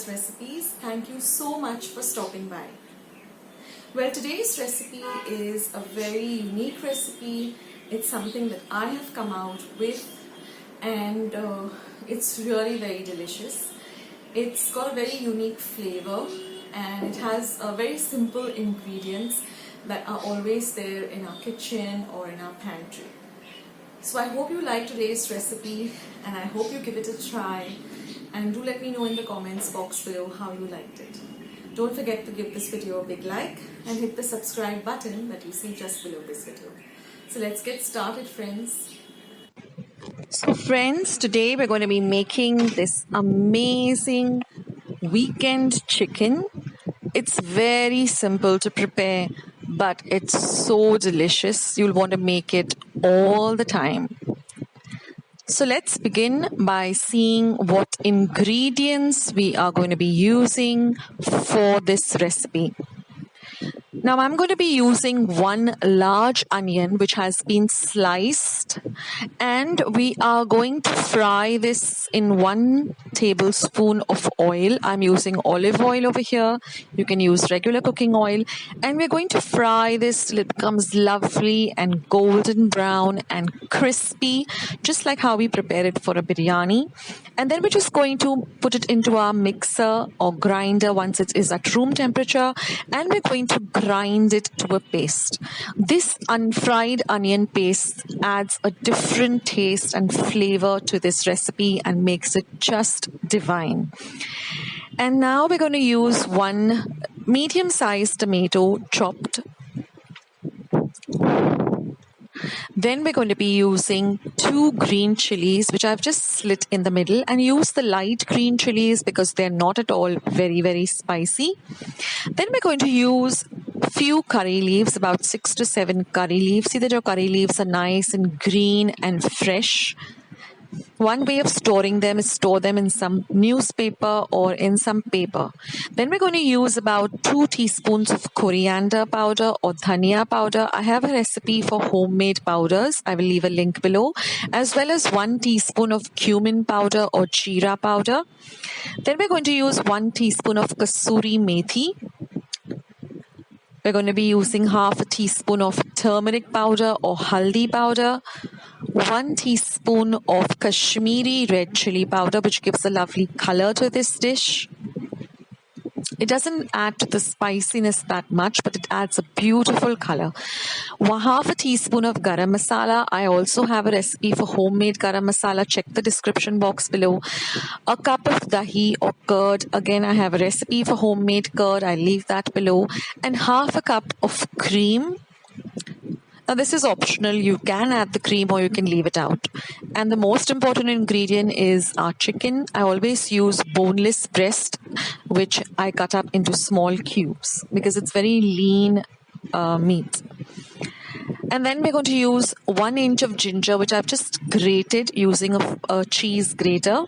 Akshatas Recipes. Thank you so much for stopping by. Well, today's recipe is a very unique recipe. It's something that I have come out with, and it's really very delicious. It's got a very unique flavor, and it has very simple ingredients that are always there in our kitchen or in our pantry. So I hope you like today's recipe, and I hope you give it a try, and do let me know in the comments box below how you liked it. Don't forget to give this video a big like and hit the subscribe button that you see just below this video. So let's get started, friends. So friends, today we're going to be making this amazing weekend chicken. It's very simple to prepare, but it's so delicious. You'll want to make it all the time. So let's begin by seeing what ingredients we are going to be using for this recipe. Now I'm going to be using one large onion which has been sliced, and we are going to fry this in 1 tablespoon of oil. I'm using olive oil over here. You can use regular cooking oil, and we're going to fry this till it becomes lovely and golden brown and crispy, just like how we prepare it for a biryani. And then we're just going to put it into our mixer or grinder once it is at room temperature, and we're going to grind it to a paste. This unfried onion paste adds a different taste and flavor to this recipe and makes it just divine. And now we're going to use 1 medium-sized tomato chopped. Then we're going to be using 2 green chilies, which I've just slit in the middle, and use the light green chilies because they're not at all very spicy. Then we're going to use a few curry leaves, about 6 to 7 curry leaves. See that your curry leaves are nice and green and fresh. One way of storing them is store them in some newspaper or in some paper. Then we're going to use about 2 teaspoons of coriander powder or dhania powder. I have a recipe for homemade powders. I will leave a link below, as well as 1 teaspoon of cumin powder or jeera powder. Then we're going to use 1 teaspoon of KASURI meethi. We're going to be using half a teaspoon of turmeric powder or haldi powder, 1 teaspoon of KASHMIRI red chili powder, which gives a lovely color to this dish. It doesn't add to the spiciness that much, but it adds a beautiful color. Half a teaspoon of garam masala. I also have a recipe for homemade garam masala. Check the description box below. A cup of dahi or curd. Again, I have a recipe for homemade curd. I leave that below. And half a cup of cream. Now this is optional. You can add the cream or you can leave it out. And the most important ingredient is our chicken. I always use boneless breast, which I cut up into small cubes because it's very lean meat. And then we're going to use 1 inch of ginger, which I've just grated using a cheese grater.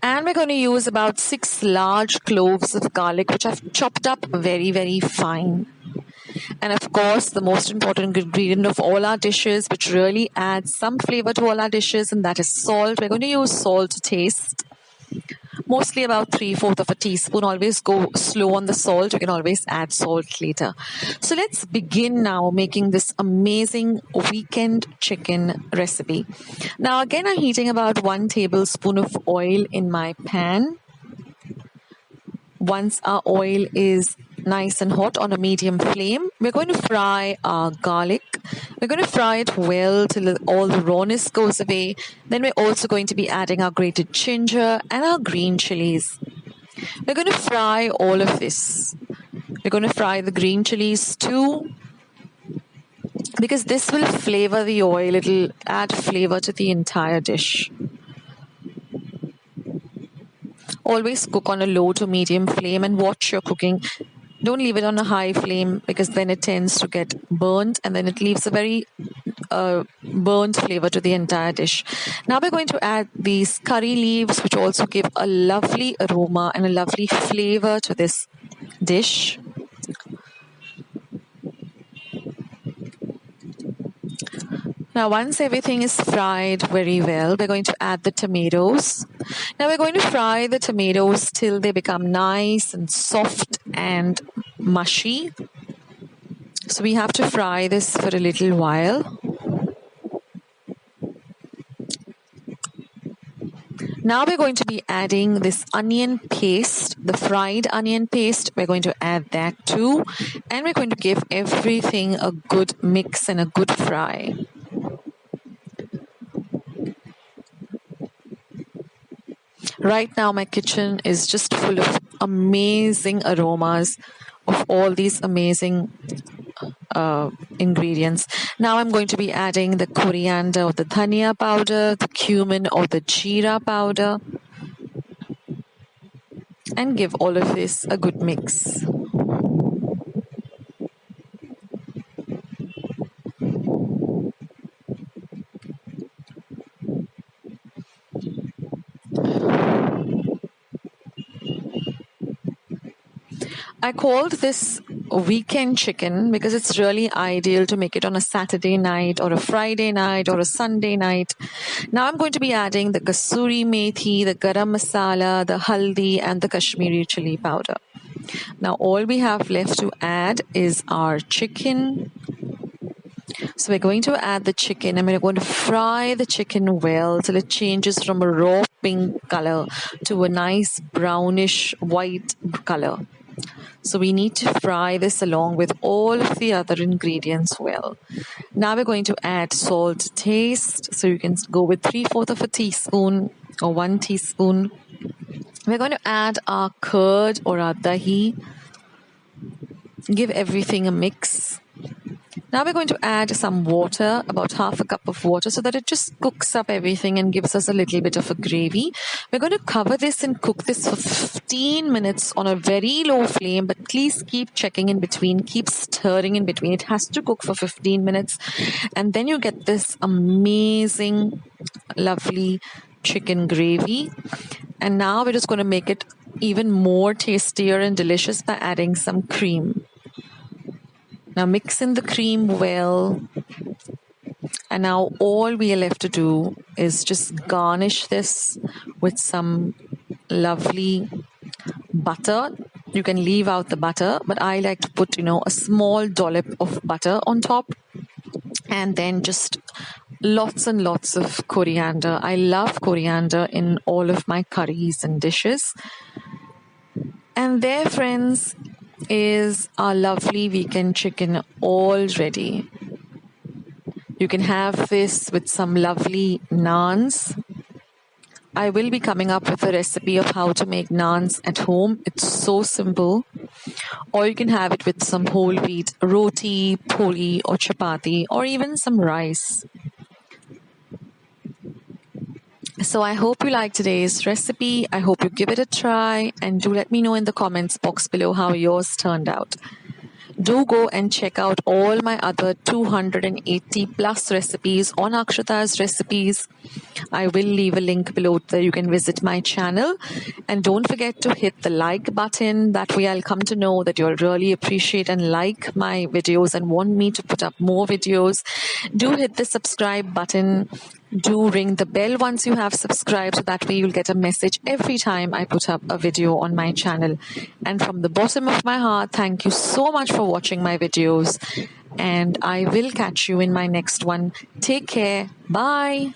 And we're going to use about 6 large cloves of garlic, which I've chopped up very fine. And of course, the most important ingredient of all our dishes, which really adds some flavor to all our dishes, and that is salt. We're going to use salt to taste. Mostly about 3/4 of a teaspoon. Always go slow on the salt. You can always add salt later. So let's begin now making this amazing weekend chicken recipe. Now again, I'm heating about 1 tablespoon of oil in my pan. Once our oil is nice and hot on a medium flame, we're going to fry our garlic. We're going to fry it well till all the rawness goes away. Then we're also going to be adding our grated ginger and our green chilies. We're going to fry all of this. We're going to fry the green chilies too, because this will flavor the oil. It'll add flavor to the entire dish. Always cook on a low to medium flame and watch your cooking. Don't leave it on a high flame because then it tends to get burnt, and then it leaves a very burnt flavor to the entire dish. Now we're going to add these curry leaves, which also give a lovely aroma and a lovely flavor to this dish. Now once everything is fried very well, we're going to add the tomatoes. Now we're going to fry the tomatoes till they become nice and soft and mushy. So we have to fry this for a little while. Now we're going to be adding this onion paste, the fried onion paste. We're going to add that too. And we're going to give everything a good mix and a good fry. Right now my kitchen is just full of amazing aromas of all these amazing ingredients. Now I'm going to be adding the coriander or the dhania powder, the cumin or the jeera powder, and give all of this a good mix. I called this weekend chicken because it's really ideal to make it on a Saturday night or a Friday night or a Sunday night. Now I'm going to be adding the KASURI meethi, the garam masala, the haldi and the Kashmiri chili powder. Now all we have left to add is our chicken. So we're going to add the chicken and we're going to fry the chicken well till it changes from a raw pink color to a nice brownish white color. So we need to fry this along with all of the other ingredients well. Now we're going to add salt to taste. So you can go with 3/4 of a teaspoon or 1 teaspoon. We're going to add our curd or our dahi. Give everything a mix. Now we're going to add some water, about 1/2 cup of water, so that it just cooks up everything and gives us a little bit of a gravy. We're going to cover this and cook this for 15 minutes on a very low flame, but please keep checking in between, keep stirring in between. It has to cook for 15 minutes and then you get this amazing, lovely chicken gravy. And now we're just going to make it even more tastier and delicious by adding some cream. Now mix in the cream well, and now all we are left to do is just garnish this with some lovely butter. You can leave out the butter, but I like to put, a small dollop of butter on top, and then just lots and lots of coriander. I love coriander in all of my curries and dishes. And there, friends, is our lovely weekend chicken all ready. You can have this with some lovely naans. I will be coming up with a recipe of how to make naans at home. It's so simple. Or you can have it with some whole wheat roti, poli or chapati, or even some rice. So I hope you like today's recipe. I hope you give it a try and do let me know in the comments box below how yours turned out. Do go and check out all my other 280 plus recipes on Akshatas Recipes. I will leave a link below that you can visit my channel. And don't forget to hit the like button. That way I'll come to know that you'll really appreciate and like my videos and want me to put up more videos. Do hit the subscribe button. Do ring the bell once you have subscribed, so that way you'll get a message every time I put up a video on my channel. And from the bottom of my heart, thank you so much for watching my videos, and I will catch you in my next one. Take care. Bye.